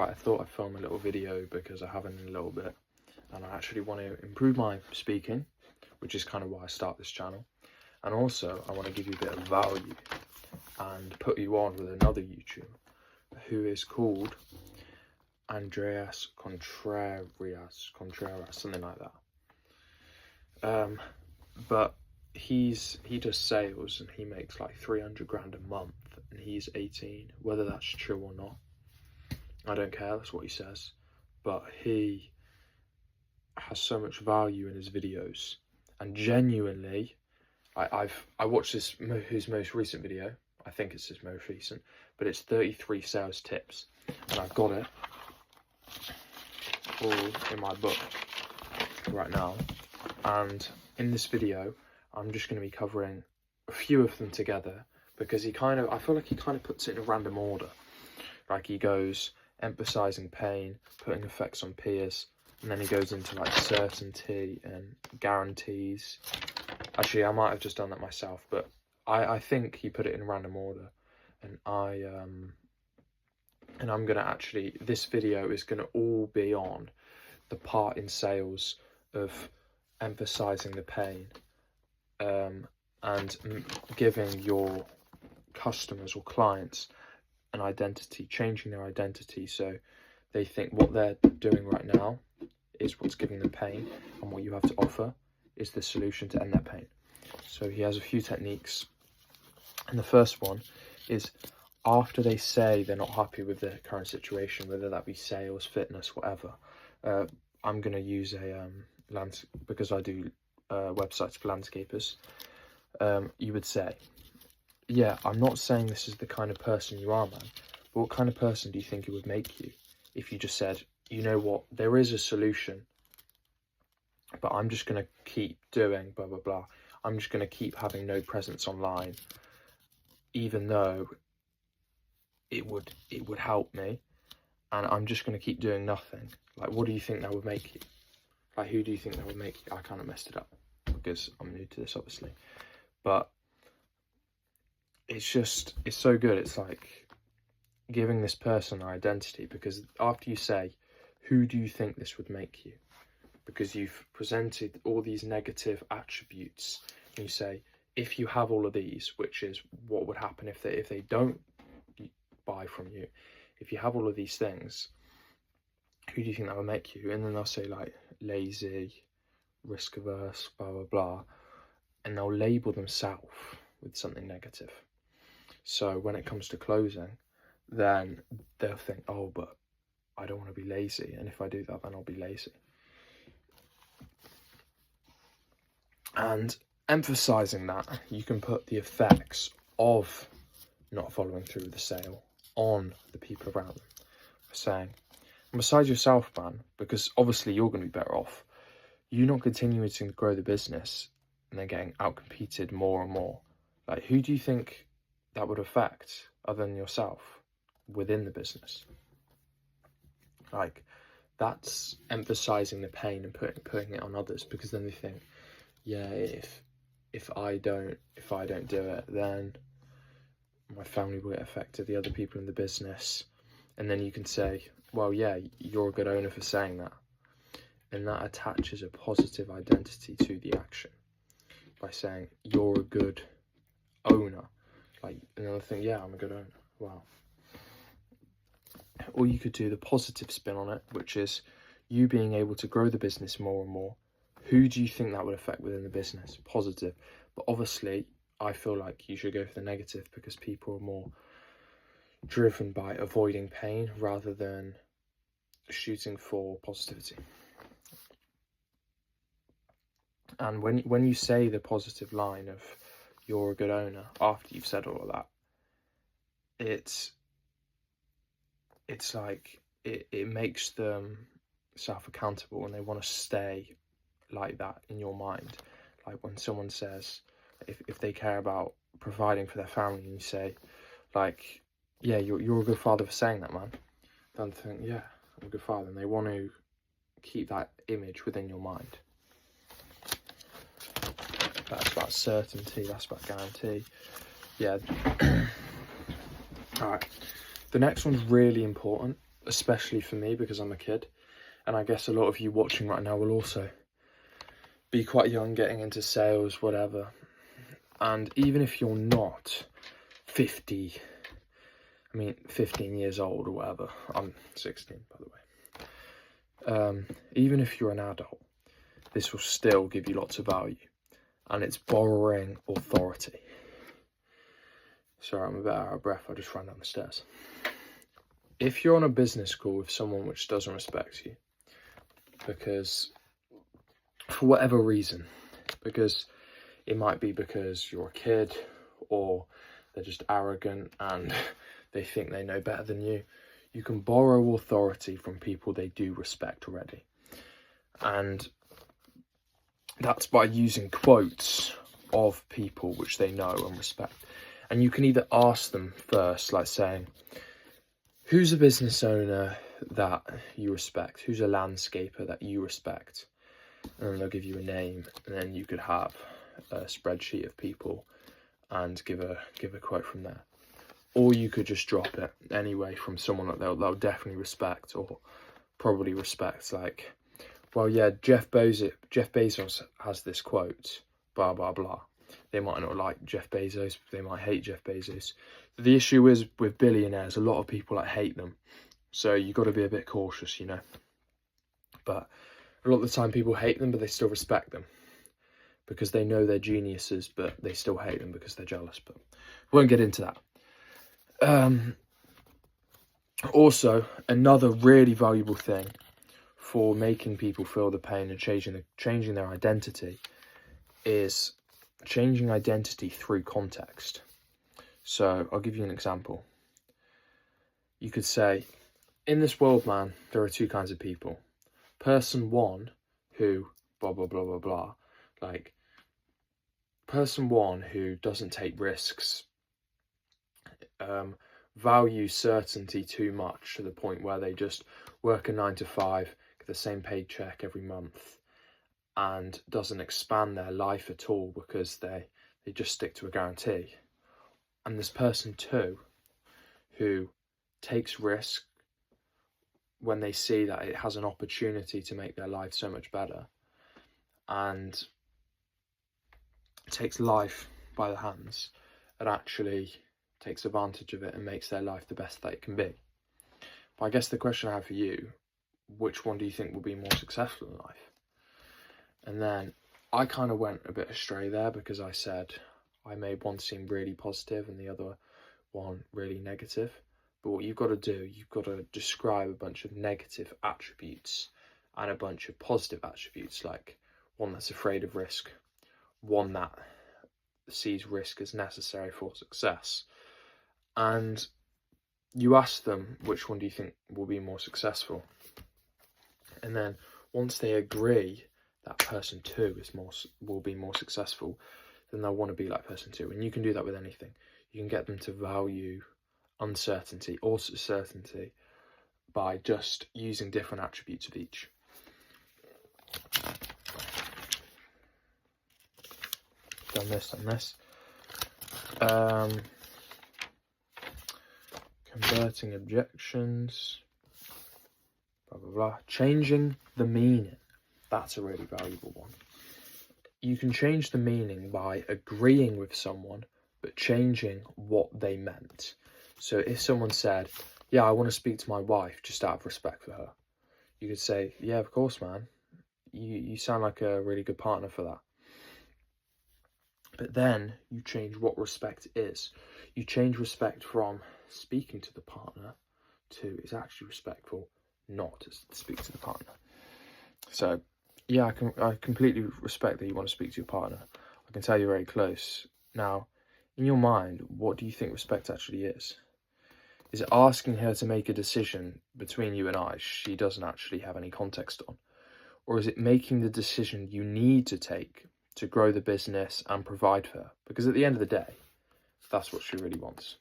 right, I thought I'd film a little video because I haven't in a little bit, and I actually want to improve my speaking, which is kind of why I start this channel. And also I want to give you a bit of value and put you on with another YouTuber who is called Andreas Contreras, something like that. But he does sales and he makes like 300 grand a month, and he's 18. Whether that's true or not, I don't care, that's what he says. But he has so much value in his videos, and genuinely, I watched his most recent video. I think it's his most recent, but it's 33 sales tips, and I've got it all in my book right now. And in this video, I'm just going to be covering a few of them together, because I feel like he kind of puts it in a random order. Like he goes emphasizing pain, putting effects on peers, and then he goes into like certainty and guarantees. Actually, I might have just done that myself, but I think he put it in random order, and I'm gonna actually, this video is gonna all be on the part in sales of emphasizing the pain, and giving your customers or clients an identity, changing their identity so they think what they're doing right now is what's giving them pain, and what you have to offer is the solution to end that pain. So he has a few techniques, and the first one is, after they say they're not happy with their current situation, whether that be sales, fitness, whatever, I'm going to use because I do websites for landscapers. You would say, yeah, I'm not saying this is the kind of person you are, man, but what kind of person do you think it would make you if you just said, you know what, there is a solution, but I'm just going to keep doing blah, blah, blah. I'm just going to keep having no presence online, even though it would help me, and I'm just going to keep doing nothing. Like, what do you think that would make you? Like, who do you think that would make you? I kind of messed it up because I'm new to this, obviously, but it's so good. It's like giving this person an identity, because after you say, who do you think this would make you? Because you've presented all these negative attributes, and you say, if you have all of these, which is what would happen if they don't buy from you, if you have all of these things, who do you think that would make you? And then they'll say like lazy, risk averse, blah blah blah, and they'll label themselves with something negative. So when it comes to closing, then they'll think, oh, but I don't want to be lazy, and if I do that, then I'll be lazy. And emphasizing that, you can put the effects of not following through with the sale on the people around them, saying, and besides yourself, man, because obviously you're going to be better off, you not continuing to grow the business and then getting outcompeted more and more. Like, who do you think that would affect other than yourself within the business? Like, that's emphasizing the pain and putting it on others, because then they think, yeah, if I don't do it, then my family will get affected, the other people in the business. And then you can say, well, yeah, you're a good owner for saying that, and that attaches a positive identity to the action by saying you're a good owner. Like, another thing, yeah, I'm a good owner. Wow. Or you could do the positive spin on it, which is you being able to grow the business more and more. Who do you think that would affect within the business? Positive. But obviously, I feel like you should go for the negative, because people are more driven by avoiding pain rather than shooting for positivity. And when you say the positive line of you're a good owner, after you've said all of that, it's like it makes them self-accountable, and they want to stay like that in your mind. Like when someone says, if they care about providing for their family, and you say like, yeah, you're a good father for saying that, man, then they think, yeah, I'm a good father, and they want to keep that image within your mind. That's about certainty, that's about guarantee. Yeah. All right, the next one's really important, especially for me because I'm a kid, and I guess a lot of you watching right now will also be quite young, getting into sales, whatever. And even if you're not 15 years old or whatever, I'm 16 by the way, even if you're an adult, this will still give you lots of value, and it's borrowing authority. Sorry, I'm a bit out of breath, I just ran down the stairs. If you're on a business call with someone which doesn't respect you, because for whatever reason, because it might be because you're a kid, or they're just arrogant and they think they know better than you, you can borrow authority from people they do respect already. And that's by using quotes of people which they know and respect. And you can either ask them first, like saying, who's a business owner that you respect? Who's a landscaper that you respect? And then they'll give you a name, and then you could have a spreadsheet of people and give a quote from there. Or you could just drop it anyway from someone that they'll definitely respect, or probably respect, like, well, yeah, Jeff Bezos has this quote, blah, blah, blah. They might not like Jeff Bezos, they might hate Jeff Bezos. The issue is with billionaires, a lot of people hate them. So you've got to be a bit cautious, you know. But a lot of the time people hate them, but they still respect them. Because they know they're geniuses, but they still hate them because they're jealous. But we won't get into that. Also, another really valuable thing for making people feel the pain and changing their identity is changing identity through context. So I'll give you an example. You could say, in this world, man, there are two kinds of people. Person one, who blah, blah, blah, blah, blah. Like, person one who doesn't take risks, values certainty too much to the point where they just work a 9 to 5, get the same paycheck every month, and doesn't expand their life at all because they just stick to a guarantee. And this person two, who takes risk when they see that it has an opportunity to make their life so much better, and takes life by the hands and actually takes advantage of it and makes their life the best that it can be. But I guess the question I have for you, which one do you think will be more successful in life? And then I kind of went a bit astray there, because I said I made one seem really positive and the other one really negative. But what you've got to do, you've got to describe a bunch of negative attributes and a bunch of positive attributes, like one that's afraid of risk, one that sees risk as necessary for success. And you ask them, which one do you think will be more successful? And then once they agree that person two will be more successful, then they'll want to be like person two. And you can do that with anything. You can get them to value uncertainty or certainty by just using different attributes of each. Done this. Converting objections, blah, blah, blah. Changing the meaning. That's a really valuable one. You can change the meaning by agreeing with someone, but changing what they meant. So if someone said, yeah, I want to speak to my wife just out of respect for her, you could say, yeah, of course, man. You sound like a really good partner for that. But then you change what respect is. You change respect from speaking to the partner to it's actually respectful not to speak to the partner. So, yeah, I completely respect that you want to speak to your partner. I can tell you're very close. Now, in your mind, what do you think respect actually is? Is it asking her to make a decision between you and I she doesn't actually have any context on? Or is it making the decision you need to take to grow the business and provide for her? Because at the end of the day, that's what she really wants.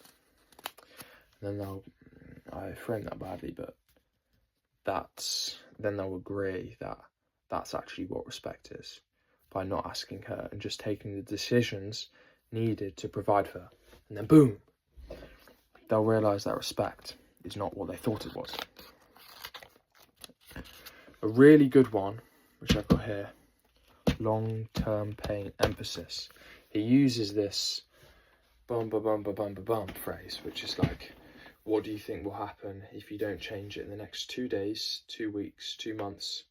And then I frame that badly, but then they'll agree that that's actually what respect is, by not asking her and just taking the decisions needed to provide for her. And then boom, they'll realise that respect is not what they thought it was. A really good one, which I've got here, long-term pain emphasis. He uses this bum ba bum ba bum ba bum phrase, which is like, what do you think will happen if you don't change it in the next 2 days, 2 weeks, 2 months,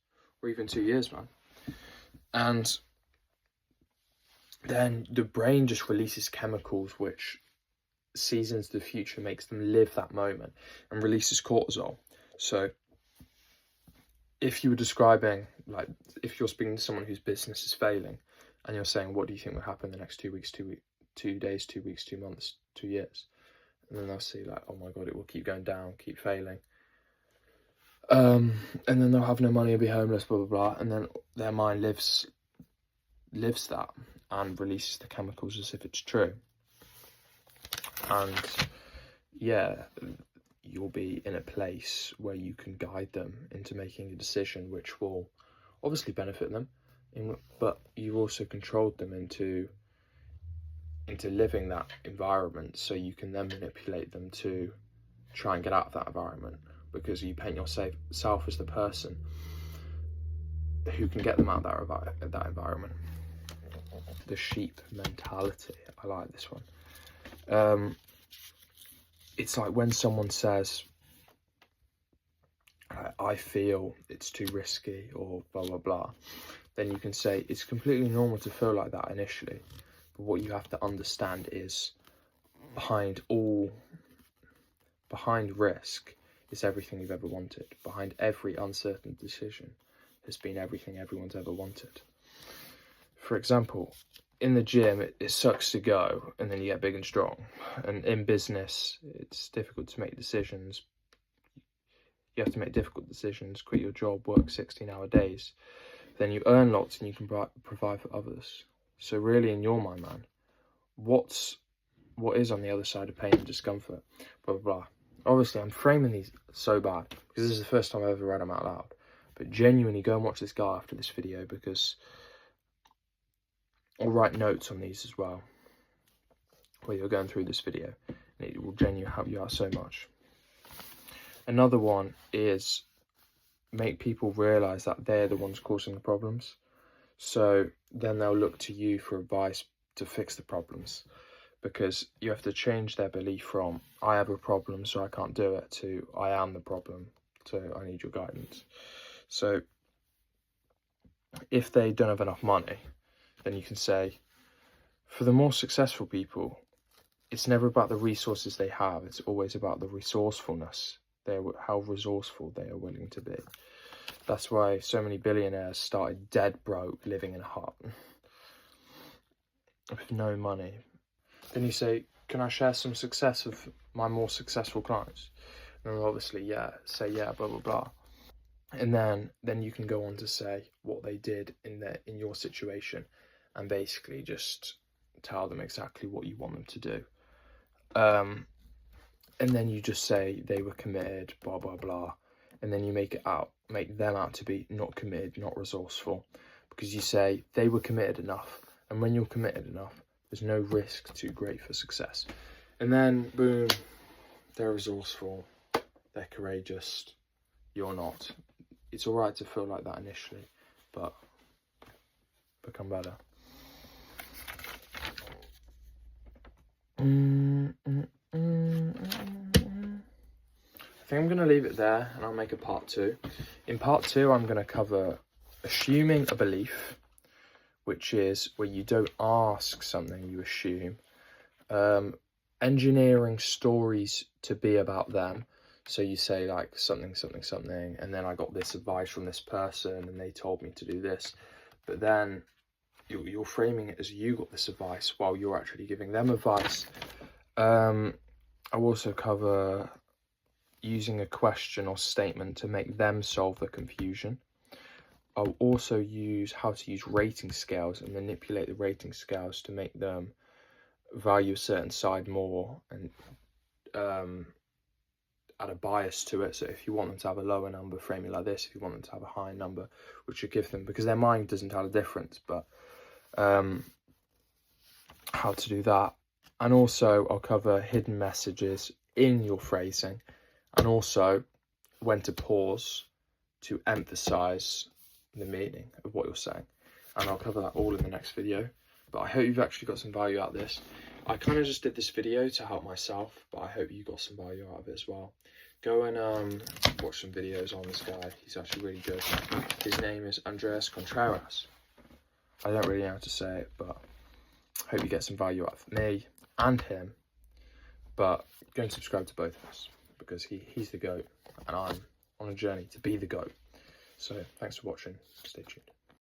or even 2 years, man? And then the brain just releases chemicals which sees into the future, makes them live that moment, and releases cortisol. So if you were describing, like, if you're speaking to someone whose business is failing and you're saying, what do you think will happen in the next 2 weeks, 2 days, 2 weeks, 2 months, 2 years? And then they'll see like, oh my God, it will keep going down, keep failing. And then they'll have no money and be homeless, blah, blah, blah. And then their mind lives that and releases the chemicals as if it's true. And yeah, you'll be in a place where you can guide them into making a decision which will obviously benefit them, but you've also controlled them into living that environment, so you can then manipulate them to try and get out of that environment, because you paint yourself as the person who can get them out of that environment. The sheep mentality, I like this one. It's like when someone says, I feel it's too risky, or blah blah blah, then you can say it's completely normal to feel like that initially, but what you have to understand is behind risk is everything you've ever wanted. Behind every uncertain decision has been everything everyone's ever wanted. For example, in the gym, it sucks to go and then you get big and strong. And in business, it's difficult to make decisions. You have to make difficult decisions, quit your job, work 16-hour days. Then you earn lots and you can provide for others. So really, in your mind, man, what is on the other side of pain and discomfort? Blah, blah, blah. Obviously, I'm framing these so bad because this is the first time I've ever read them out loud. But genuinely, go and watch this guy after this video, because I'll write notes on these as well while you're going through this video, and it will genuinely help you out so much. Another one is make people realise that they're the ones causing the problems. So then they'll look to you for advice to fix the problems, because you have to change their belief from I have a problem so I can't do it to I am the problem, so I need your guidance. So if they don't have enough money, then you can say, for the more successful people, it's never about the resources they have, it's always about the resourcefulness, how resourceful they are willing to be. That's why so many billionaires started dead broke, living in a hut with no money. Then you say, can I share some success with my more successful clients? And obviously, say yeah, blah, blah, blah. And then you can go on to say what they did in your situation, and basically just tell them exactly what you want them to do. And then you just say they were committed, blah, blah, blah. And then you make them out to be not committed, not resourceful, because you say they were committed enough. And when you're committed enough, there's no risk too great for success. And then, boom, they're resourceful, they're courageous, you're not. It's all right to feel like that initially, but become better. I think I'm going to leave it there, and I'll make a part 2. In part 2, I'm going to cover assuming a belief, which is where you don't ask something, you assume. Engineering stories to be about them. So you say like something, something, something, and then I got this advice from this person and they told me to do this. But then you're framing it as you got this advice while you're actually giving them advice. I'll also cover using a question or statement to make them solve the confusion. I'll also use how to use rating scales and manipulate the rating scales to make them value a certain side more and add a bias to it. So if you want them to have a lower number, frame it like this. If you want them to have a higher number, which you give them, because their mind doesn't tell a difference, but how to do that. And also I'll cover hidden messages in your phrasing, and also when to pause to emphasize the meaning of what you're saying. And I'll cover that all in the next video. But I hope you've actually got some value out of this. I kind of just did this video to help myself, but I hope you got some value out of it as well. Go and watch some videos on this guy. He's actually really good. His name is Andres Contreras. I don't really know how to say it, but I hope you get some value out of me and him. But go and subscribe to both of us, because he's the GOAT and I'm on a journey to be the GOAT. So thanks for watching. Stay tuned.